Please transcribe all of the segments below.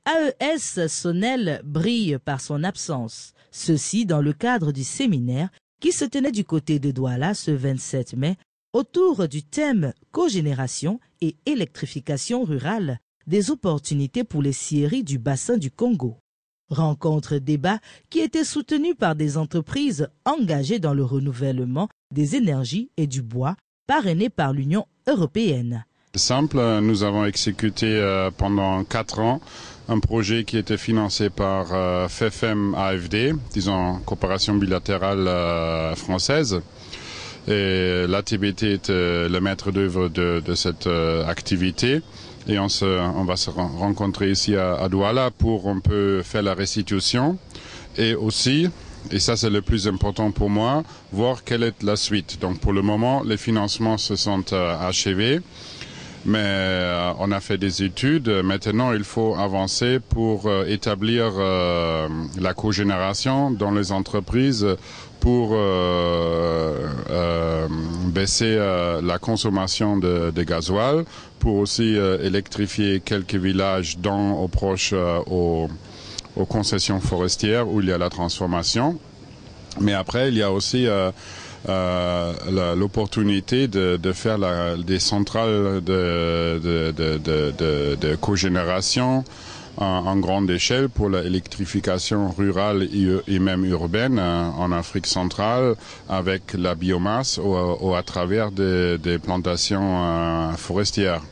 AES Sonel brille par son absence. Ceci dans le cadre du séminaire qui se tenait du côté de Douala ce 27 mai autour du thème cogénération et électrification rurale, des opportunités pour les scieries du bassin du Congo. Rencontre-débat qui était soutenue par des entreprises engagées dans le renouvellement des énergies et du bois, parrainées par l'Union européenne. Simple, nous avons exécuté pendant 4 ans un projet qui était financé par FFM AFD, disons coopération bilatérale française. Et l'ATBT est le maître d'œuvre de cette activité. Et on va se rencontrer ici à Douala pour un peu faire la restitution. Et aussi, et ça c'est le plus important pour moi, voir quelle est la suite. Donc pour le moment, les financements se sont achevés. Mais on a fait des études. Maintenant, il faut avancer pour établir la cogénération dans les entreprises pour baisser la consommation de gasoil, pour aussi électrifier quelques villages aux proches aux concessions forestières où il y a la transformation. Mais après, il y a aussi l'opportunité de faire des centrales de cogénération en grande échelle pour l'électrification rurale et même urbaine en Afrique centrale avec la biomasse ou à travers des plantations forestières.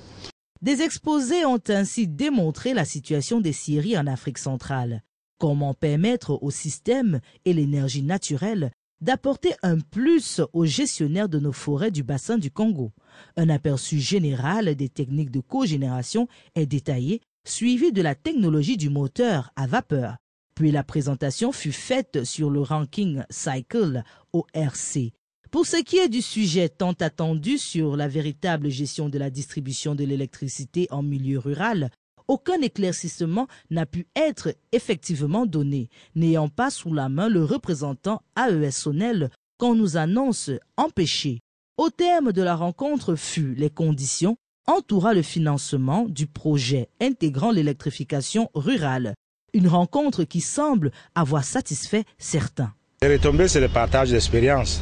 Des exposés ont ainsi démontré la situation des scieries en Afrique centrale. Comment permettre au système et l'énergie naturelle d'apporter un plus aux gestionnaires de nos forêts du bassin du Congo. Un aperçu général des techniques de cogénération est détaillé, suivi de la technologie du moteur à vapeur. Puis la présentation fut faite sur le ranking Cycle ORC. Pour ce qui est du sujet tant attendu sur la véritable gestion de la distribution de l'électricité en milieu rural, aucun éclaircissement n'a pu être effectivement donné, n'ayant pas sous la main le représentant AES Sonel qu'on nous annonce empêché. Au terme de la rencontre fut les conditions entourant le financement du projet intégrant l'électrification rurale. Une rencontre qui semble avoir satisfait certains. Les retombées, c'est le partage d'expérience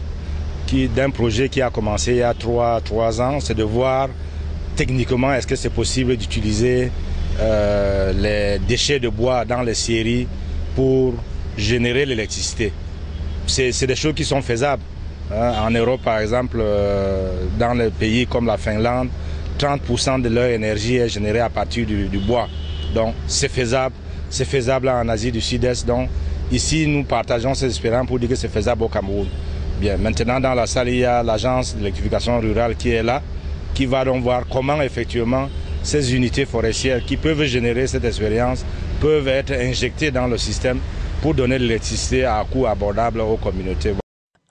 d'un projet qui a commencé il y a 3 ans. C'est de voir techniquement est-ce que c'est possible d'utiliser les déchets de bois dans les scieries pour générer l'électricité. C'est des choses qui sont faisables. En Europe, par exemple, dans les pays comme la Finlande, 30% de leur énergie est générée à partir du bois. Donc c'est faisable en Asie du Sud-Est. Donc ici, nous partageons ces expériences pour dire que c'est faisable au Cameroun. Bien, maintenant dans la salle, il y a l'agence d'électrification rurale qui est là, qui va donc voir comment effectivement ces unités forestières qui peuvent générer cette expérience peuvent être injectées dans le système pour donner de l'électricité à un coût abordable aux communautés.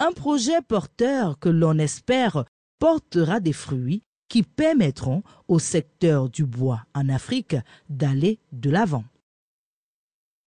Un projet porteur que l'on espère portera des fruits qui permettront au secteur du bois en Afrique d'aller de l'avant.